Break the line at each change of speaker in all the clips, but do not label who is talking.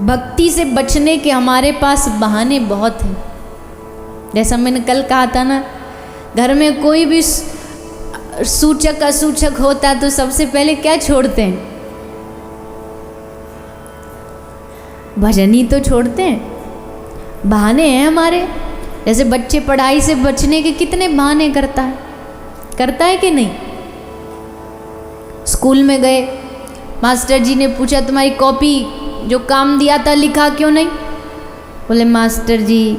भक्ति से बचने के हमारे पास बहाने बहुत हैं। जैसा मैंने कल कहा था ना, घर में कोई भी सूचक असूचक होता तो सबसे पहले क्या छोड़ते हैं? भजन ही तो छोड़ते हैं। बहाने हैं हमारे। जैसे बच्चे पढ़ाई से बचने के कितने बहाने करता है कि नहीं? स्कूल में गए, मास्टर जी ने पूछा तुम्हारी कॉपी जो काम दिया था लिखा क्यों नहीं? बोले मास्टर जी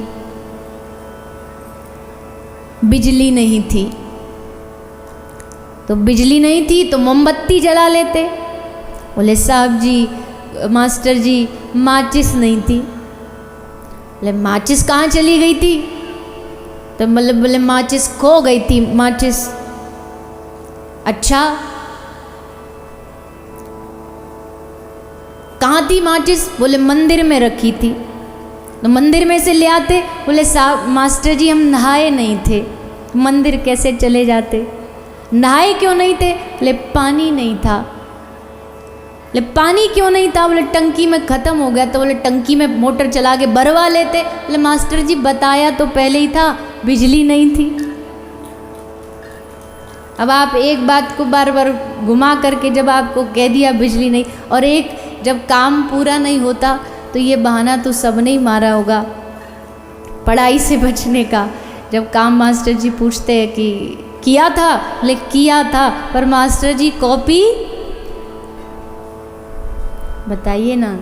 बिजली नहीं थी। तो बिजली नहीं थी तो मोमबत्ती जला लेते। बोले साहब जी मास्टर जी माचिस नहीं थी। बोले माचिस कहाँ चली गई थी? तो मतलब बोले माचिस खो गई थी माचिस। अच्छा कहाँ थी माचिस? बोले मंदिर में रखी थी। तो मंदिर में से ले आते। बोले साहब मास्टर जी हम नहाए नहीं थे, मंदिर कैसे चले जाते? नहाए क्यों नहीं थे? बोले पानी नहीं था। बोले पानी क्यों नहीं था? बोले टंकी में ख़त्म हो गया। तो बोले टंकी में मोटर चला के भरवा लेते। बोले मास्टर जी बताया तो पहले ही था, बिजली नहीं थी। अब आप एक बात को बार बार घुमा करके जब आपको कह दिया बिजली नहीं, और एक जब काम पूरा नहीं होता तो ये बहाना तो सबने ही मारा होगा पढ़ाई से बचने का। जब काम मास्टर जी पूछते हैं कि किया था? बोले किया था, पर मास्टर जी कॉपी बताइए ना।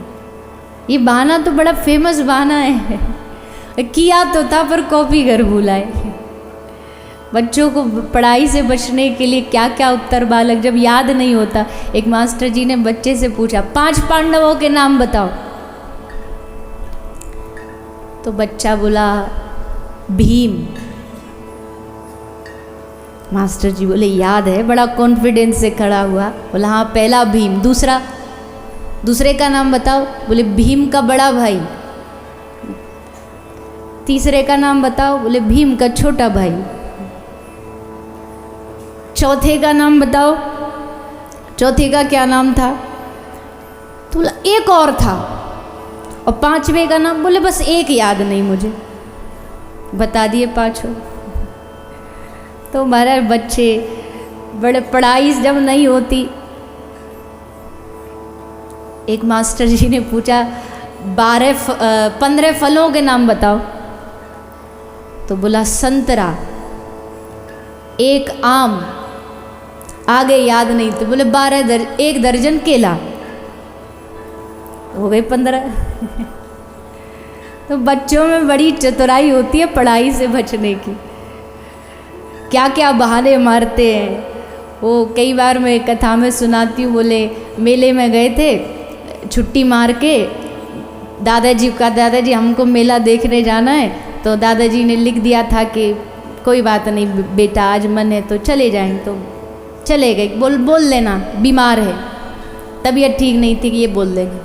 ये बहाना तो बड़ा फेमस बहाना है। किया तो था पर कॉपी घर भूलाए। बच्चों को पढ़ाई से बचने के लिए क्या क्या उत्तर बालक जब याद नहीं होता। एक मास्टर जी ने बच्चे से पूछा 5 पांडवों के नाम बताओ। तो बच्चा बोला भीम। मास्टर जी बोले याद है, बड़ा कॉन्फिडेंस से खड़ा हुआ। बोला हाँ पहला भीम। दूसरे का नाम बताओ। बोले भीम का बड़ा भाई। तीसरे का नाम बताओ। बोले भीम का छोटा भाई। चौथे का नाम बताओ। चौथे का क्या नाम था? तो बोला एक और था। और पांचवे का नाम? बोले बस एक याद नहीं मुझे। बता दिए पांचों। तो हमारे बच्चे बड़े, पढ़ाई जब नहीं होती। एक मास्टर जी ने पूछा 15 फलों के नाम बताओ। तो बोला संतरा, एक आम, आगे याद नहीं। तो बोले 1 दर्जन केला। हो गए 15। तो बच्चों में बड़ी चतुराई होती है पढ़ाई से बचने की। क्या क्या बहाने मारते हैं वो। कई बार मैं कथा में सुनाती हूँ। बोले मेले में गए थे, छुट्टी मार के दादाजी का, दादाजी हमको मेला देखने जाना है। तो दादाजी ने लिख दिया था कि कोई बात नहीं बेटा आज मन है तो चले जाएंगे। तो चले गए। बोल लेना बीमार है, तबीयत ठीक नहीं थी कि ये बोल देंगे।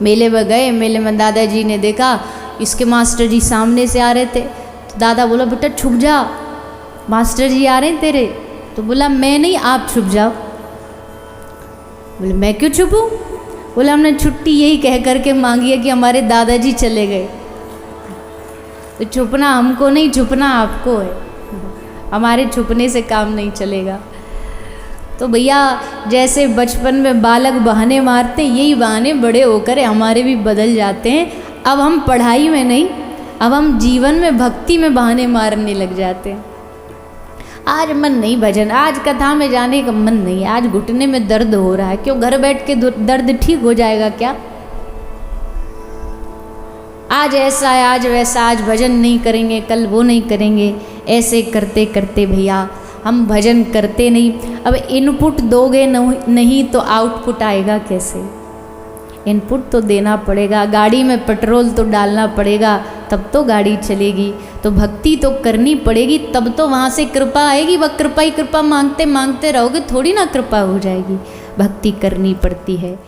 मेले में गए। मेले में दादाजी ने देखा इसके मास्टर जी सामने से आ रहे थे। तो दादा बोला बेटा छुप जा, मास्टर जी आ रहे हैं तेरे। तो बोला मैं नहीं, आप छुप जाओ। बोले मैं क्यों छुपूं? बोला हमने छुट्टी यही कह करके मांगी है कि हमारे दादाजी चले गए। तो छुपना हमको नहीं, छुपना आपको है। हमारे छुपने से काम नहीं चलेगा। तो भैया जैसे बचपन में बालक बहाने मारते हैं, यही बहाने बड़े होकर हमारे भी बदल जाते हैं। अब हम पढ़ाई में नहीं, अब हम जीवन में भक्ति में बहाने मारने लग जाते हैं। आज मन नहीं भजन, आज कथा में जाने का मन नहीं, आज घुटने में दर्द हो रहा है। क्यों? घर बैठ के दर्द ठीक हो जाएगा क्या? आज ऐसा है, आज वैसा, आज भजन नहीं करेंगे, कल वो नहीं करेंगे। ऐसे करते करते भैया हम भजन करते नहीं। अब इनपुट दोगे नहीं तो आउटपुट आएगा कैसे? इनपुट तो देना पड़ेगा। गाड़ी में पेट्रोल तो डालना पड़ेगा, तब तो गाड़ी चलेगी। तो भक्ति तो करनी पड़ेगी, तब तो वहाँ से कृपा आएगी। वह कृपा ही कृपा मांगते मांगते रहोगे, थोड़ी ना कृपा हो जाएगी। भक्ति करनी पड़ती है।